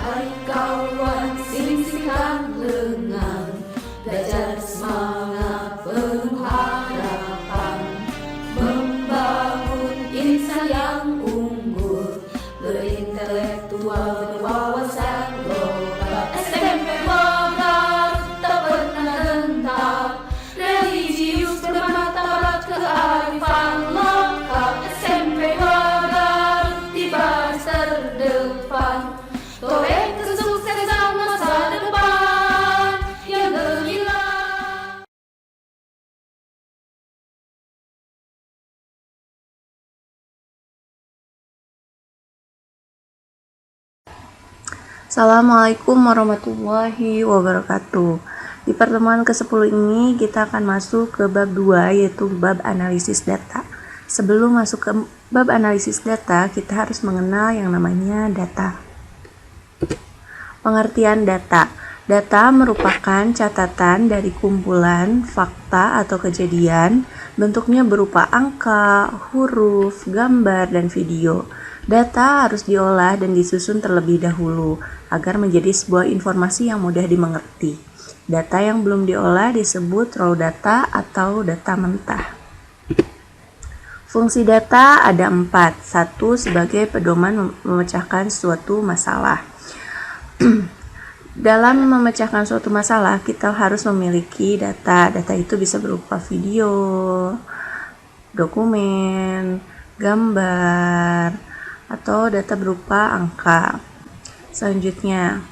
Hai kawan, sing-singkan lengan, belajar semangat penuh harapan, membangun insan yang unggul, berintelektual, berwawasan global. SMP Manggar tak pernah gentar, religius bermartabat kearifan lokal. SMP Manggar di baris terdepan, toreh kesuksesan masa depan yang gemilang. Assalamualaikum warahmatullahi wabarakatuh. Di pertemuan ke-10 ini kita akan masuk ke bab 2, yaitu bab analisis data. Sebelum masuk ke bab analisis data, kita harus mengenal yang namanya data. Pengertian data. Data merupakan catatan dari kumpulan fakta atau kejadian, bentuknya berupa angka, huruf, gambar, dan video. Data harus diolah dan disusun terlebih dahulu agar menjadi sebuah informasi yang mudah dimengerti. Data yang belum diolah disebut raw data atau data mentah. Fungsi data ada 4. 1. Sebagai pedoman memecahkan suatu masalah. Dalam memecahkan suatu masalah, kita harus memiliki data. Data itu bisa berupa video, dokumen, gambar, atau data berupa angka. Selanjutnya,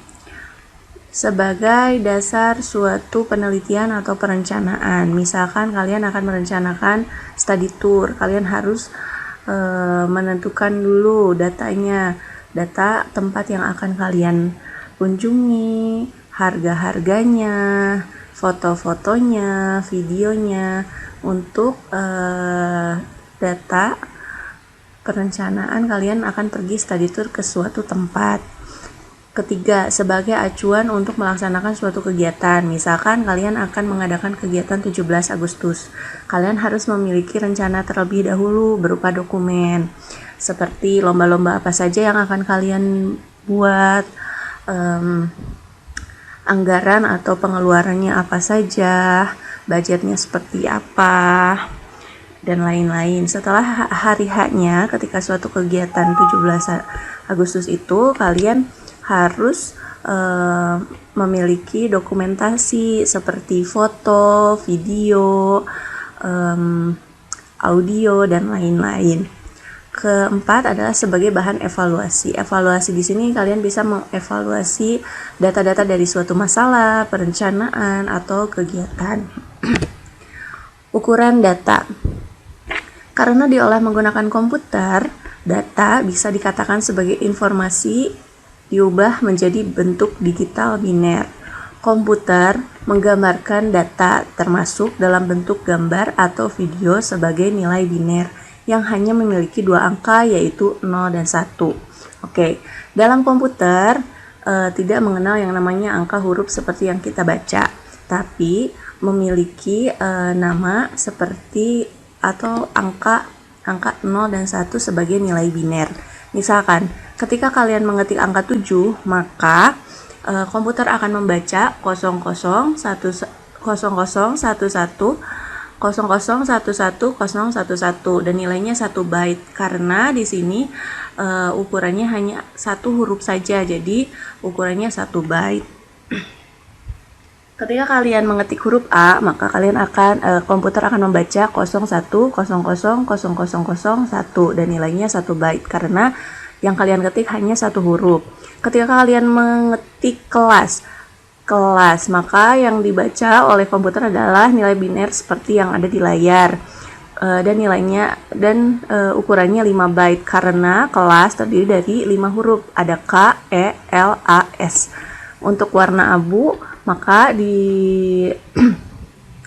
sebagai dasar suatu penelitian atau perencanaan. Misalkan kalian akan merencanakan study tour, kalian harus menentukan dulu datanya, data tempat yang akan kalian kunjungi, harga-harganya, foto-fotonya, videonya. Untuk data perencanaan, kalian akan pergi study tour ke suatu tempat. Ketiga, sebagai acuan untuk melaksanakan suatu kegiatan. Misalkan kalian akan mengadakan kegiatan 17 Agustus. Kalian harus memiliki rencana terlebih dahulu berupa dokumen. Seperti lomba-lomba apa saja yang akan kalian buat, anggaran atau pengeluarannya apa saja, budgetnya seperti apa, dan lain-lain. Setelah hari H-nya, ketika suatu kegiatan 17 Agustus itu, kalian harus memiliki dokumentasi seperti foto, video, audio, dan lain-lain. Keempat adalah sebagai bahan evaluasi. Evaluasi di sini kalian bisa mengevaluasi data-data dari suatu masalah, perencanaan, atau kegiatan. Ukuran data. Karena diolah menggunakan komputer, data bisa dikatakan sebagai informasi diubah menjadi bentuk digital biner. Komputer menggambarkan data termasuk dalam bentuk gambar atau video sebagai nilai biner yang hanya memiliki 2 angka, yaitu 0 dan 1. Oke, dalam komputer tidak mengenal yang namanya angka huruf seperti yang kita baca, tapi memiliki nama seperti atau angka 0 dan 1 sebagai nilai biner. Misalkan, ketika kalian mengetik angka 7, maka komputer akan membaca 0011 0011 dan nilainya 1 byte, karena di sini ukurannya hanya 1 huruf saja, jadi ukurannya 1 byte. Ketika kalian mengetik huruf A, maka kalian akan komputer akan membaca 01000001 dan nilainya 1 byte, karena yang kalian ketik hanya 1 huruf. Ketika kalian mengetik kelas, maka yang dibaca oleh komputer adalah nilai biner seperti yang ada di layar, dan nilainya ukurannya 5 byte, karena kelas terdiri dari 5 huruf, ada K, E, L, A, S. Untuk warna abu, maka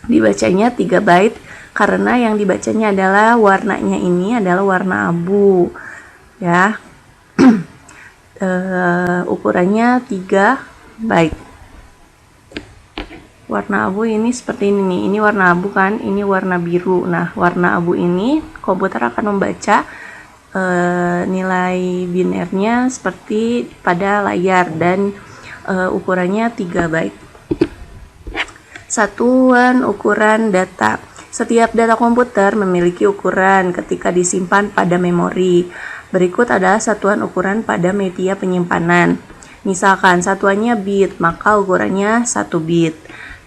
dibacanya 3 byte, karena yang dibacanya adalah warnanya ini adalah warna abu, ya. Ukurannya 3 byte. Warna abu ini seperti ini nih, ini warna abu kan, ini warna biru. Nah, warna abu ini komputer akan membaca nilai binernya seperti pada layar dan ukurannya 3 byte. Satuan ukuran data. Setiap data komputer memiliki ukuran ketika disimpan pada memori. Berikut adalah satuan ukuran pada media penyimpanan. Misalkan satuannya bit, maka ukurannya 1 bit.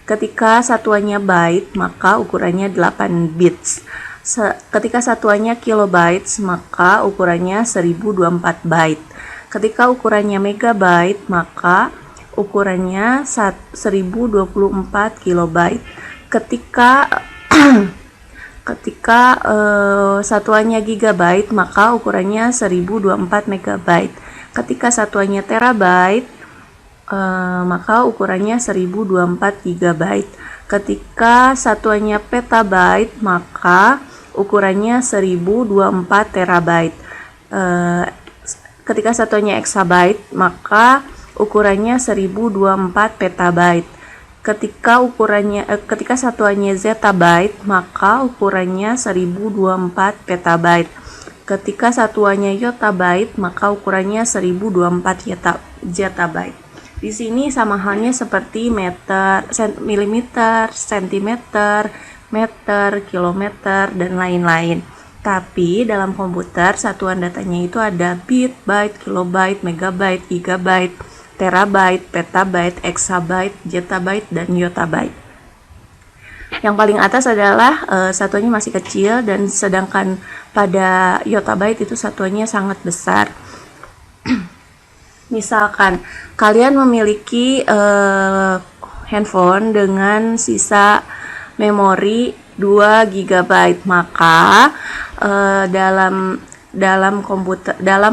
Ketika satuannya byte, maka ukurannya 8 bits. Ketika satuannya kilobytes, maka ukurannya 1024 byte. Ketika ukurannya megabyte, maka ukurannya 1024 kilobyte. Ketika satuannya gigabyte, maka ukurannya 1024 megabyte. Ketika satuannya terabyte, maka ukurannya 1024 gigabyte. Ketika satuannya petabyte, maka ukurannya 1024 terabyte. Ketika satuannya exabyte, maka ukurannya 1024 petabyte. Ketika satuannya zettabyte, maka ukurannya 1024 petabyte. Ketika satuannya yottabyte, maka ukurannya 1024 zettabyte. Di sini sama halnya seperti meter, milimeter, sentimeter, meter, kilometer, dan lain-lain. Tapi dalam komputer satuan datanya itu ada bit, byte, kilobyte, megabyte, gigabyte, terabyte, petabyte, exabyte, zettabyte, dan yottabyte. Yang paling atas adalah satuannya masih kecil, dan sedangkan pada yottabyte itu satuannya sangat besar. Misalkan kalian memiliki handphone dengan sisa memori 2 GB, maka dalam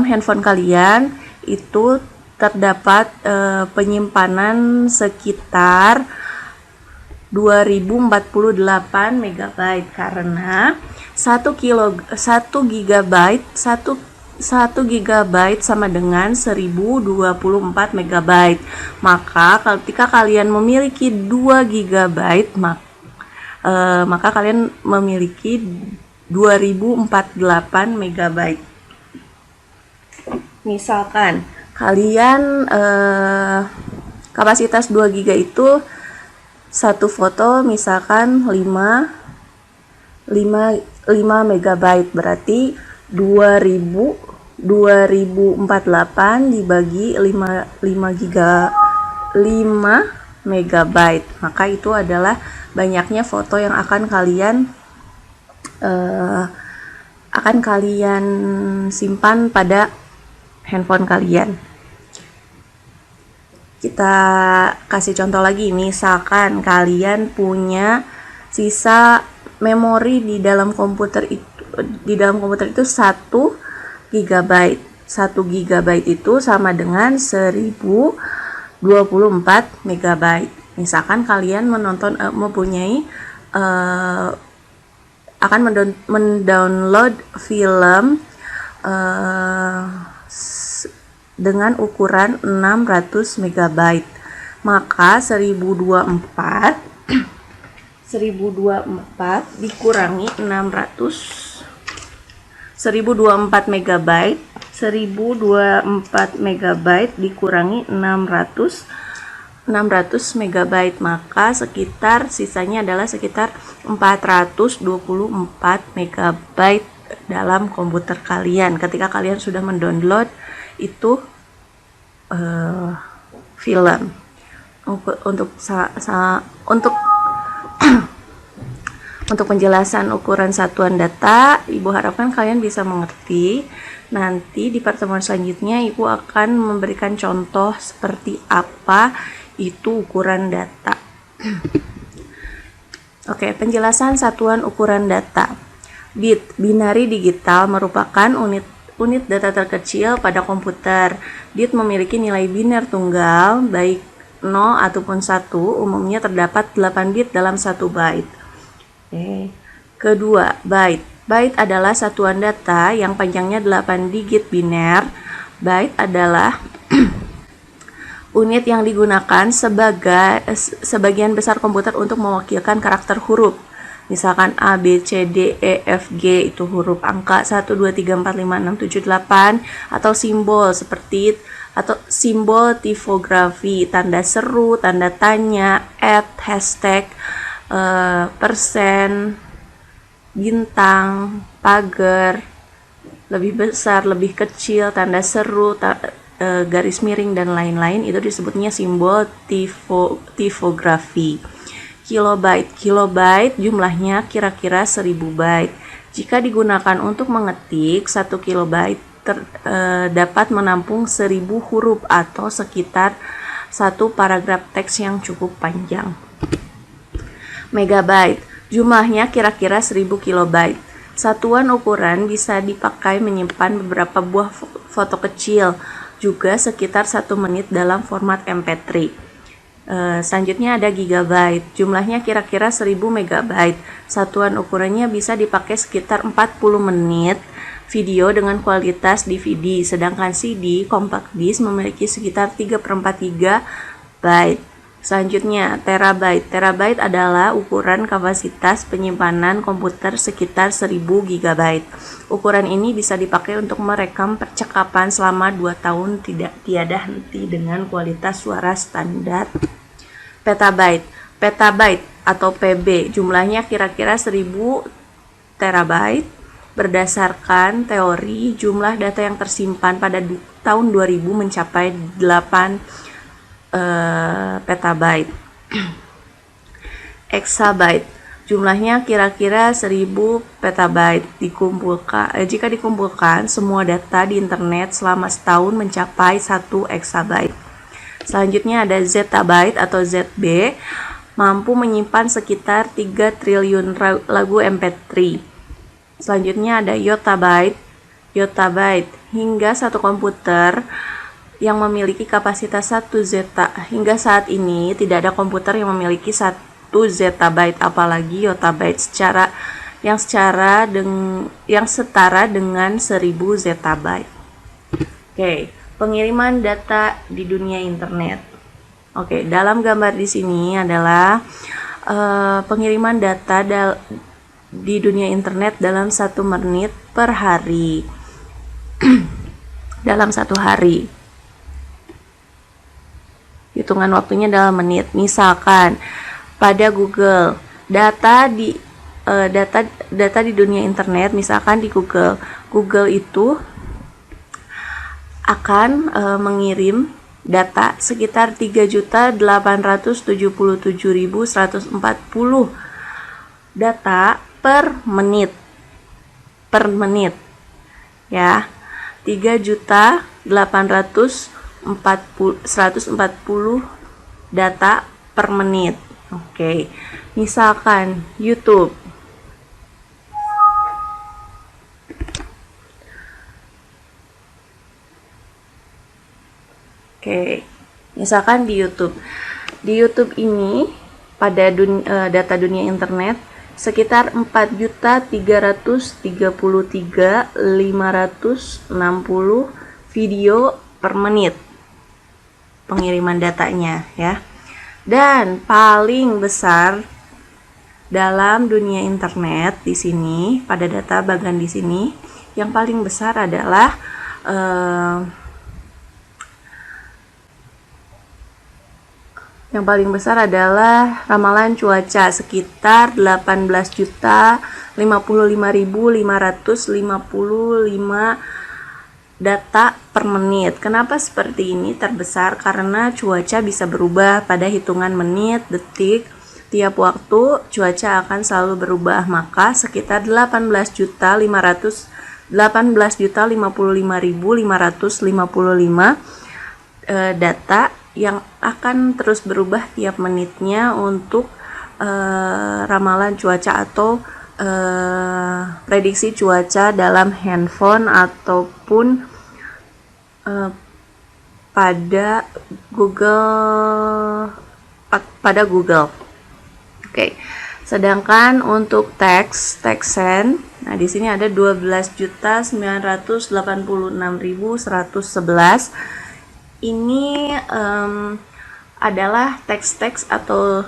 handphone kalian itu terdapat penyimpanan sekitar 2048 MB karena 1 GB sama dengan 1024 MB. Maka ketika kalian memiliki 2 GB, maka kalian memiliki 2048 MB. Misalkan kalian kapasitas 2 GB itu satu foto misalkan 5 MB, berarti 2048 dibagi 5 MB, maka itu adalah banyaknya foto yang akan kalian simpan pada handphone kalian. Kita kasih contoh lagi, misalkan kalian punya sisa memori di dalam komputer itu 1 GB. 1 GB itu sama dengan 1024 MB. Misalkan kalian akan mendownload film dengan ukuran 600 MB, maka 1024 dikurangi 600, 1024 MB, 1024 MB dikurangi 600 MB, maka sisanya adalah sekitar 424 MB dalam komputer kalian ketika kalian sudah mendownload itu film. Untuk penjelasan ukuran satuan data, Ibu harapkan kalian bisa mengerti. Nanti di pertemuan selanjutnya Ibu akan memberikan contoh seperti apa itu ukuran data. Oke, penjelasan satuan ukuran data. Bit, binari digital, merupakan unit data terkecil pada komputer. Bit memiliki nilai biner tunggal, baik 0 ataupun 1, umumnya terdapat 8 bit dalam 1 byte. Kedua, byte. Byte adalah satuan data yang panjangnya 8 digit biner. Byte adalah unit yang digunakan sebagian besar komputer untuk mewakilkan karakter huruf. Misalkan A, B, C, D, E, F, G itu huruf angka 1, 2, 3, 4, 5, 6, 7, 8, atau simbol seperti atau simbol tipografi, tanda seru, tanda tanya, hashtag, persen, bintang, pagar, lebih besar, lebih kecil, tanda seru, garis miring, dan lain-lain, itu disebutnya simbol tipografi. Kilobyte jumlahnya kira-kira 1000 byte. Jika digunakan untuk mengetik, 1 kilobyte dapat menampung 1000 huruf atau sekitar satu paragraf teks yang cukup panjang. Megabyte jumlahnya kira-kira 1000 kilobyte. Satuan ukuran bisa dipakai menyimpan beberapa buah foto kecil, juga sekitar 1 menit dalam format MP3. Selanjutnya ada gigabyte, jumlahnya kira-kira 1000 megabyte. Satuan ukurannya bisa dipakai sekitar 40 menit video dengan kualitas DVD, sedangkan CD compact disc memiliki sekitar 3/4 GB. Selanjutnya terabyte. Terabyte adalah ukuran kapasitas penyimpanan komputer sekitar 1000 GB. Ukuran ini bisa dipakai untuk merekam percakapan selama 2 tahun tiada henti dengan kualitas suara standar. Petabyte. Petabyte atau PB jumlahnya kira-kira 1000 terabyte. Berdasarkan teori, jumlah data yang tersimpan pada tahun 2000 mencapai 8 petabyte. Exabyte jumlahnya kira-kira 1000 petabyte. Jika dikumpulkan semua data di internet selama setahun mencapai 1 exabyte. Selanjutnya ada zettabyte atau ZB, mampu menyimpan sekitar 3 triliun lagu MP3. Selanjutnya ada yottabyte. Yottabyte hingga satu komputer yang memiliki kapasitas 1 zeta. Hingga saat ini tidak ada komputer yang memiliki 1 zettabyte, apalagi yottabyte yang setara dengan 1000 zettabyte. Oke, pengiriman data di dunia internet. Oke, dalam gambar di sini adalah pengiriman data di dunia internet dalam 1 menit per hari. Dalam 1 hari. Hitungan waktunya dalam menit. Misalkan pada Google, data di dunia internet, misalkan di Google itu akan mengirim data sekitar 3.877.140 data per menit. Ya. 3.800.140 data per menit. Oke. Misalkan YouTube. Oke. Misalkan di YouTube. Di YouTube ini pada data dunia internet sekitar 4.333.560 video per menit pengiriman datanya, ya. Dan paling besar dalam dunia internet di sini, pada data bagian di sini, yang paling besar adalah ramalan cuaca sekitar 18.055.555 data per menit. Kenapa seperti ini terbesar? Karena cuaca bisa berubah pada hitungan menit, detik. Tiap waktu cuaca akan selalu berubah, maka sekitar 18.055.555 data yang akan terus berubah tiap menitnya untuk ramalan cuaca atau prediksi cuaca dalam handphone ataupun pada Google. Oke. Sedangkan untuk text-send, nah di sini ada 12.986.111. Ini adalah teks-teks atau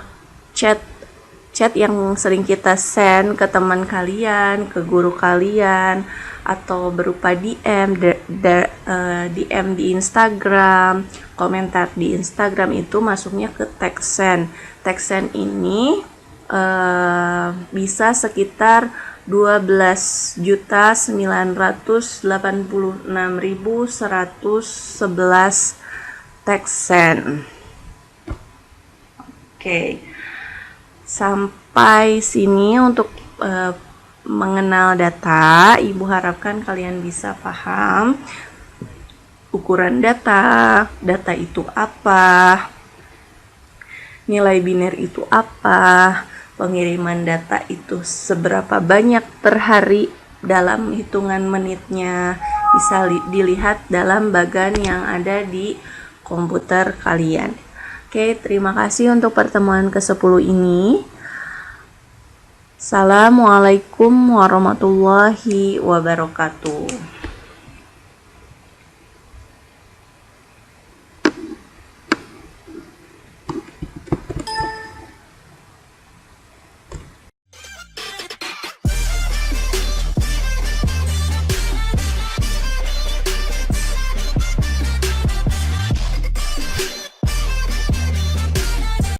chat yang sering kita send ke teman kalian, ke guru kalian, atau berupa DM di Instagram, komentar di Instagram itu masuknya ke text send. Text send ini bisa sekitar 12.986.111 text send. Oke. Sampai sini untuk mengenal data, Ibu harapkan kalian bisa paham ukuran data, data itu apa, nilai biner itu apa, pengiriman data itu seberapa banyak per hari dalam hitungan menitnya, bisa dilihat dalam bagan yang ada di komputer kalian. Oke, terima kasih untuk pertemuan ke-10 ini. Assalamualaikum warahmatullahi wabarakatuh.